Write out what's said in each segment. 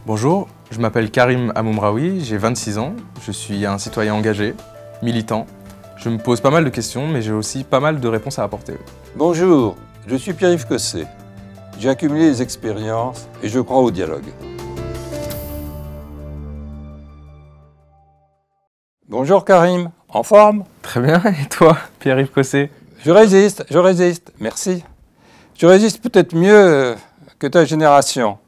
Bonjour, je m'appelle Karim Amoumraoui, j'ai 26 ans, je suis un citoyen engagé, militant. Je me pose pas mal de questions, mais j'ai aussi pas mal de réponses à apporter. Bonjour, je suis Pierre-Yves Cosset. J'ai accumulé des expériences et je crois au dialogue. Bonjour Karim, en forme? Très bien, et toi, Pierre-Yves Cosset? Je résiste, merci. Je résiste peut-être mieux que ta génération.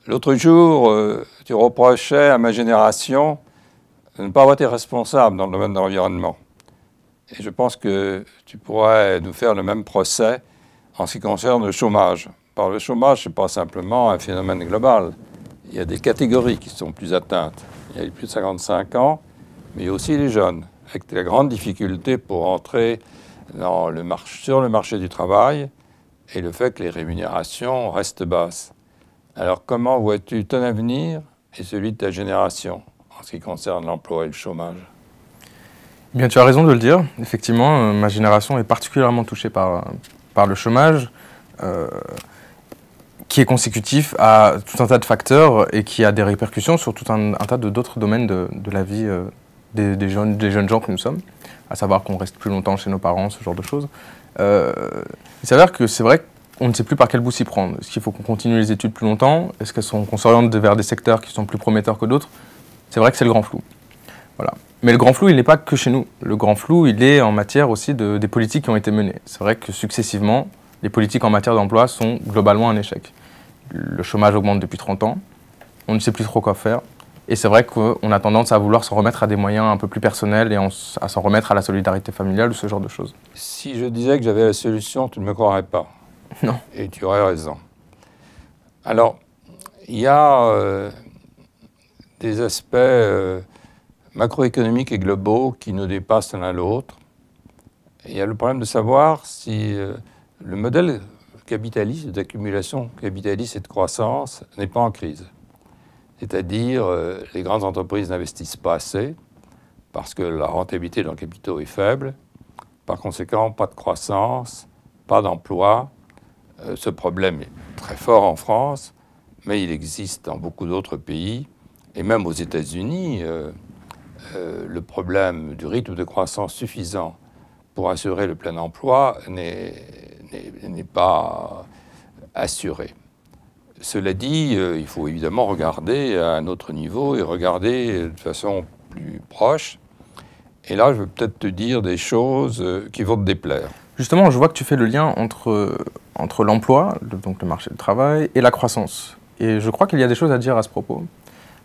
L'autre jour, tu reprochais à ma génération de ne pas avoir été responsable dans le domaine de l'environnement. Et je pense que tu pourrais nous faire le même procès en ce qui concerne le chômage. Par le chômage, ce n'est pas simplement un phénomène global. Il y a des catégories qui sont plus atteintes. Il y a les plus de 55 ans, mais il y a aussi les jeunes, avec la grande difficulté pour entrer sur le marché du travail et le fait que les rémunérations restent basses. Alors comment vois-tu ton avenir et celui de ta génération en ce qui concerne l'emploi et le chômage? Bien, tu as raison de le dire. Effectivement, ma génération est particulièrement touchée par le chômage, qui est consécutif à tout un tas de facteurs et qui a des répercussions sur tout un tas d'autres domaines de la vie des jeunes gens que nous sommes, à savoir qu'on reste plus longtemps chez nos parents, ce genre de choses. Il s'avère que c'est vrai qu'on ne sait plus par quel bout s'y prendre. Est-ce qu'il faut qu'on continue les études plus longtemps? Est-ce qu'on s'oriente vers des secteurs qui sont plus prometteurs que d'autres? C'est vrai que c'est le grand flou. Voilà. Mais le grand flou, il n'est pas que chez nous. Le grand flou, il est en matière aussi des politiques qui ont été menées. C'est vrai que successivement, les politiques en matière d'emploi sont globalement un échec. Le chômage augmente depuis 30 ans, on ne sait plus trop quoi faire. Et c'est vrai qu'on a tendance à vouloir s'en remettre à des moyens un peu plus personnels et à s'en remettre à la solidarité familiale ou ce genre de choses. Si je disais que j'avais la solution, tu ne me croirais pas. Non. Et tu aurais raison. Alors, il y a des aspects macroéconomiques et globaux qui nous dépassent l'un l'autre. Il y a le problème de savoir si le modèle capitaliste, d'accumulation capitaliste et de croissance n'est pas en crise. C'est-à-dire, les grandes entreprises n'investissent pas assez parce que la rentabilité de leurs capitaux est faible. Par conséquent, pas de croissance, pas d'emploi. Ce problème est très fort en France, mais il existe dans beaucoup d'autres pays. Et même aux États-Unis, le problème du rythme de croissance suffisant pour assurer le plein emploi n'est pas assuré. Cela dit, il faut évidemment regarder à un autre niveau et regarder de façon plus proche. Et là, je vais peut-être te dire des choses qui vont te déplaire. Justement, je vois que tu fais le lien entre l'emploi, donc le marché du travail, et la croissance. Et je crois qu'il y a des choses à dire à ce propos.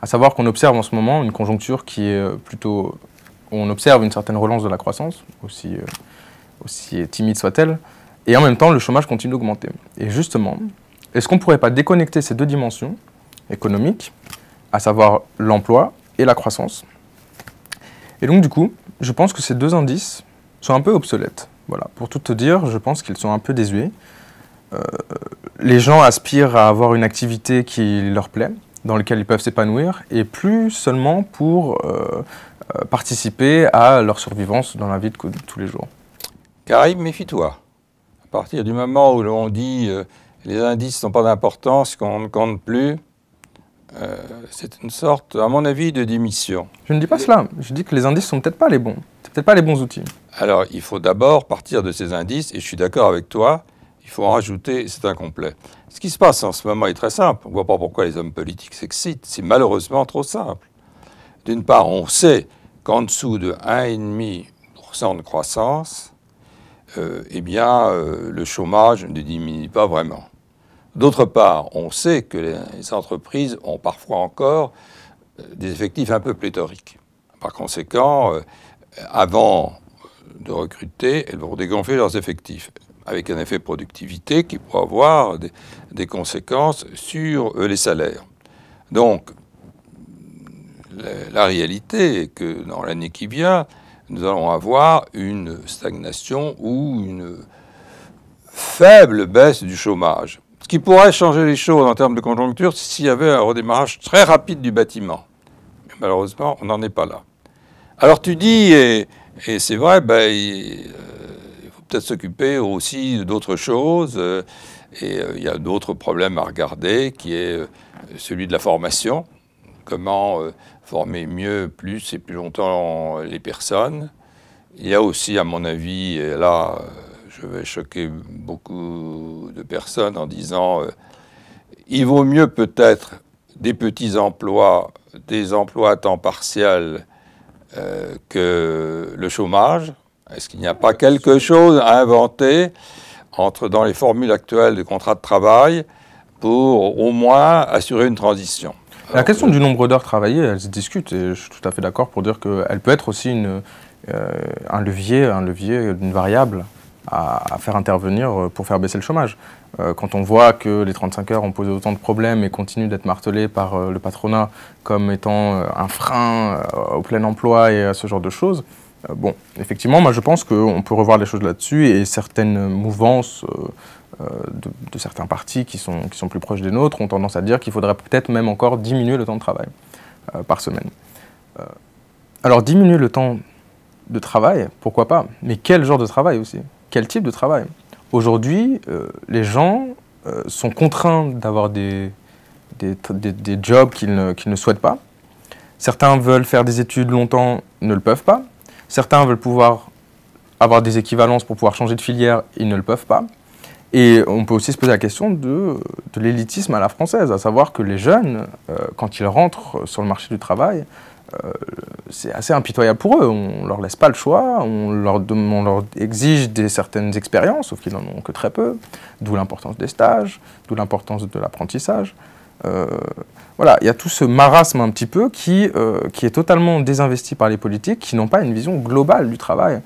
À savoir qu'on observe en ce moment une conjoncture qui est plutôt... On observe une certaine relance de la croissance, aussi timide soit-elle, et en même temps, le chômage continue d'augmenter. Et justement, est-ce qu'on ne pourrait pas déconnecter ces deux dimensions économiques, à savoir l'emploi et la croissance? Et donc, du coup, je pense que ces deux indices sont un peu obsolètes. Voilà. Pour tout te dire, je pense qu'ils sont un peu désuets. Les gens aspirent à avoir une activité qui leur plaît, dans laquelle ils peuvent s'épanouir, et plus seulement pour participer à leur survivance dans la vie de tous les jours. Karim, méfie-toi. À partir du moment où l'on dit les indices n'ont pas d'importance, qu'on ne compte plus, c'est une sorte, à mon avis, de démission. Je ne dis pas cela. Je dis que les indices sont peut-être pas les bons. C'est peut-être pas les bons outils. Alors, il faut d'abord partir de ces indices, et je suis d'accord avec toi, il faut en rajouter, c'est incomplet. Ce qui se passe en ce moment est très simple. On ne voit pas pourquoi les hommes politiques s'excitent. C'est malheureusement trop simple. D'une part, on sait qu'en dessous de 1,5% de croissance, le chômage ne diminue pas vraiment. D'autre part, on sait que les entreprises ont parfois encore des effectifs un peu pléthoriques. Par conséquent, avant de recruter, elles vont dégonfler leurs effectifs, avec un effet productivité qui pourra avoir des conséquences sur les salaires. Donc, la réalité est que dans l'année qui vient, nous allons avoir une stagnation ou une faible baisse du chômage. Ce qui pourrait changer les choses en termes de conjoncture, c'est s'il y avait un redémarrage très rapide du bâtiment. Mais malheureusement, on n'en est pas là. Alors tu dis, et c'est vrai, il faut peut-être s'occuper aussi d'autres choses. Et il y a d'autres problèmes à regarder, qui est celui de la formation. Comment former mieux, plus et plus longtemps les personnes. Il y a aussi, à mon avis, et là, je vais choquer beaucoup de personnes en disant il vaut mieux peut-être des petits emplois, des emplois à temps partiel que le chômage. Est-ce qu'il n'y a pas quelque chose à inventer dans les formules actuelles de contrat de travail pour au moins assurer une transition? La question du nombre d'heures travaillées, elle se discute et je suis tout à fait d'accord pour dire qu'elle peut être aussi un levier, une variable à faire intervenir pour faire baisser le chômage. Quand on voit que les 35 heures ont posé autant de problèmes et continuent d'être martelés par le patronat comme étant un frein au plein emploi et à ce genre de choses, bon, effectivement, moi je pense qu'on peut revoir les choses là-dessus et certaines mouvances de certains partis qui sont plus proches des nôtres ont tendance à dire qu'il faudrait peut-être même encore diminuer le temps de travail par semaine. Alors diminuer le temps de travail, pourquoi pas, mais quel genre de travail aussi? Quel type de travail? Aujourd'hui, les gens sont contraints d'avoir des jobs qu'ils ne souhaitent pas. Certains veulent faire des études longtemps, ne le peuvent pas. Certains veulent pouvoir avoir des équivalences pour pouvoir changer de filière, ils ne le peuvent pas. Et on peut aussi se poser la question de l'élitisme à la française, à savoir que les jeunes, quand ils rentrent sur le marché du travail, c'est assez impitoyable pour eux. On ne leur laisse pas le choix, on leur exige certaines expériences, sauf qu'ils n'en ont que très peu, d'où l'importance des stages, d'où l'importance de l'apprentissage. Voilà, il y a tout ce marasme un petit peu qui est totalement désinvesti par les politiques, qui n'ont pas une vision globale du travail.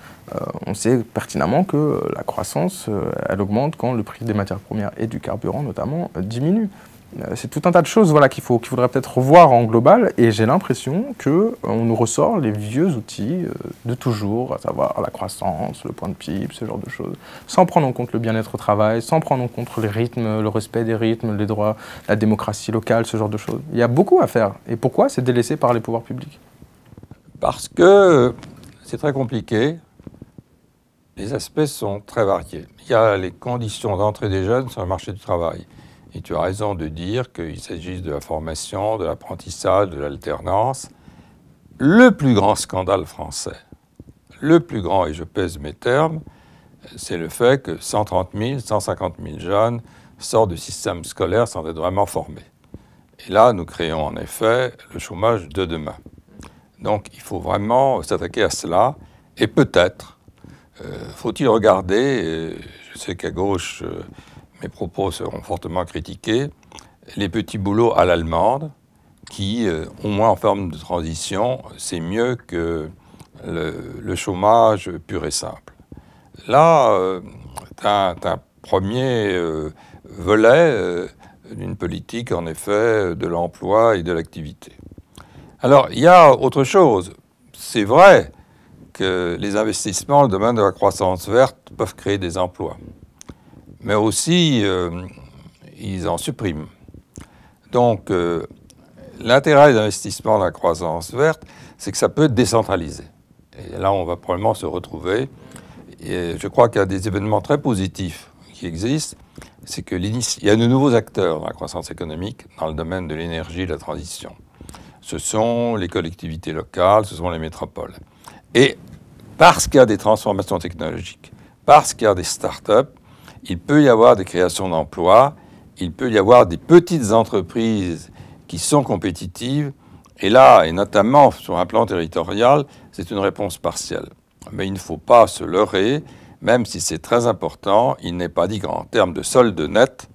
On sait pertinemment que la croissance, elle augmente quand le prix des matières premières et du carburant notamment diminue. C'est tout un tas de choses voilà, qu'il faudrait peut-être revoir en global, et j'ai l'impression qu'on nous ressort les vieux outils de toujours, à savoir la croissance, le point de PIB, ce genre de choses, sans prendre en compte le bien-être au travail, sans prendre en compte les rythmes, le respect des rythmes, les droits, la démocratie locale, ce genre de choses. Il y a beaucoup à faire. Et pourquoi c'est délaissé par les pouvoirs publics? Parce que c'est très compliqué. Les aspects sont très variés. Il y a les conditions d'entrée des jeunes sur le marché du travail. Et tu as raison de dire qu'il s'agisse de la formation, de l'apprentissage, de l'alternance. Le plus grand scandale français, le plus grand, et je pèse mes termes, c'est le fait que 130 000, 150 000 jeunes sortent du système scolaire sans être vraiment formés. Et là, nous créons en effet le chômage de demain. Donc, il faut vraiment s'attaquer à cela. Et peut-être, faut-il regarder, je sais qu'à gauche, mes propos seront fortement critiqués, les petits boulots à l'allemande, qui, au moins en forme de transition, c'est mieux que le chômage pur et simple. Là, c'est un premier volet d'une politique, en effet, de l'emploi et de l'activité. Alors, il y a autre chose. C'est vrai que les investissements dans le domaine de la croissance verte peuvent créer des emplois. Mais aussi, ils en suppriment. Donc, l'intérêt des investissements dans la croissance verte, c'est que ça peut décentraliser. Et là, on va probablement se retrouver. Et je crois qu'il y a des événements très positifs qui existent. C'est qu'il y a de nouveaux acteurs dans la croissance économique dans le domaine de l'énergie et de la transition. Ce sont les collectivités locales, ce sont les métropoles. Et parce qu'il y a des transformations technologiques, parce qu'il y a des start-up, il peut y avoir des créations d'emplois, il peut y avoir des petites entreprises qui sont compétitives, et là, et notamment sur un plan territorial, c'est une réponse partielle. Mais il ne faut pas se leurrer, même si c'est très important, il n'est pas dit qu'en termes de solde net,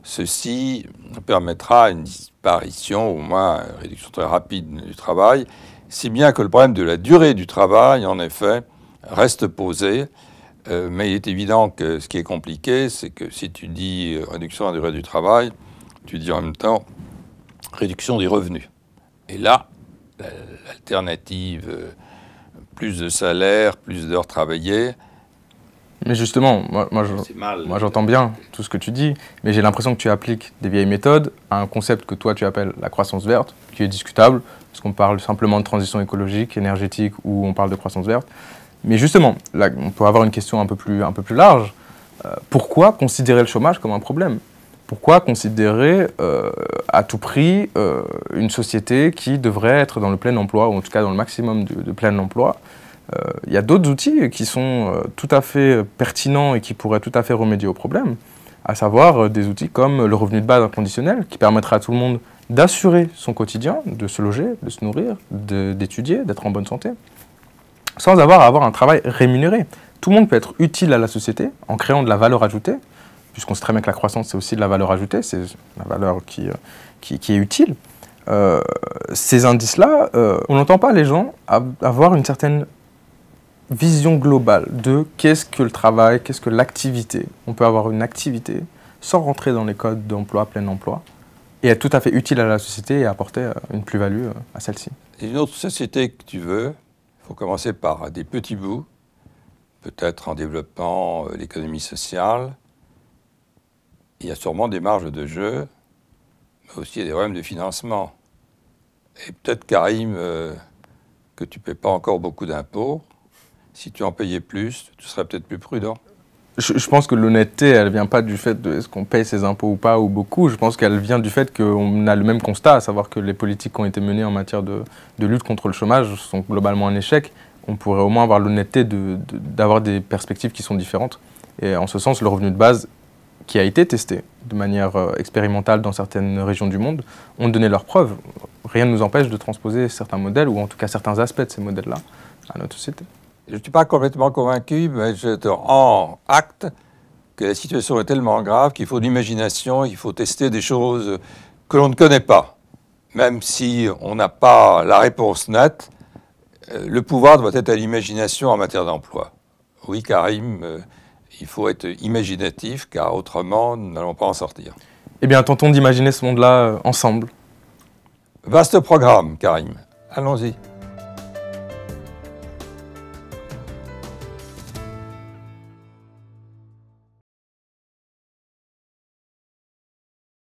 ceci permettra une disparition, ou au moins une réduction très rapide du travail, si bien que le problème de la durée du travail, en effet, reste posé. Mais il est évident que ce qui est compliqué, c'est que si tu dis réduction de la durée du travail, tu dis en même temps réduction des revenus. Et là, l'alternative, plus de salaire, plus d'heures travaillées. Mais justement, moi j'entends bien tout ce que tu dis, mais j'ai l'impression que tu appliques des vieilles méthodes à un concept que toi tu appelles la croissance verte, qui est discutable, parce qu'on parle simplement de transition écologique, énergétique, ou on parle de croissance verte. Mais justement, là, on peut avoir une question un peu plus large. Pourquoi considérer le chômage comme un problème? Pourquoi considérer à tout prix une société qui devrait être dans le plein emploi, ou en tout cas dans le maximum de plein emploi? Il y a d'autres outils qui sont tout à fait pertinents et qui pourraient tout à fait remédier au problème, à savoir des outils comme le revenu de base inconditionnel, qui permettra à tout le monde d'assurer son quotidien, de se loger, de se nourrir, d'étudier, d'être en bonne santé, sans avoir à avoir un travail rémunéré. Tout le monde peut être utile à la société en créant de la valeur ajoutée, puisqu'on sait très bien que la croissance, c'est aussi de la valeur ajoutée, c'est la valeur qui est utile. Ces indices-là, on n'entend pas les gens avoir une certaine vision globale de qu'est-ce que le travail, qu'est-ce que l'activité. On peut avoir une activité sans rentrer dans les codes d'emploi, plein emploi, et être tout à fait utile à la société et apporter une plus-value à celle-ci. Et une autre société que tu veux, il faut commencer par des petits bouts, peut-être en développant l'économie sociale. Il y a sûrement des marges de jeu, mais aussi des problèmes de financement. Et peut-être, Karim, que tu ne paies pas encore beaucoup d'impôts. Si tu en payais plus, tu serais peut-être plus prudent. Je pense que l'honnêteté, elle ne vient pas du fait de est-ce qu'on paye ses impôts ou pas, ou beaucoup. Je pense qu'elle vient du fait qu'on a le même constat, à savoir que les politiques qui ont été menées en matière de lutte contre le chômage sont globalement un échec. On pourrait au moins avoir l'honnêteté d'avoir des perspectives qui sont différentes. Et en ce sens, le revenu de base, qui a été testé de manière expérimentale dans certaines régions du monde, ont donné leurs preuves. Rien ne nous empêche de transposer certains modèles, ou en tout cas certains aspects de ces modèles-là, à notre société. Je ne suis pas complètement convaincu, mais je te rends acte que la situation est tellement grave qu'il faut de l'imagination, il faut tester des choses que l'on ne connaît pas. Même si on n'a pas la réponse nette, le pouvoir doit être à l'imagination en matière d'emploi. Oui, Karim, il faut être imaginatif, car autrement, nous n'allons pas en sortir. Eh bien, tentons d'imaginer ce monde-là ensemble. Vaste programme, Karim. Allons-y.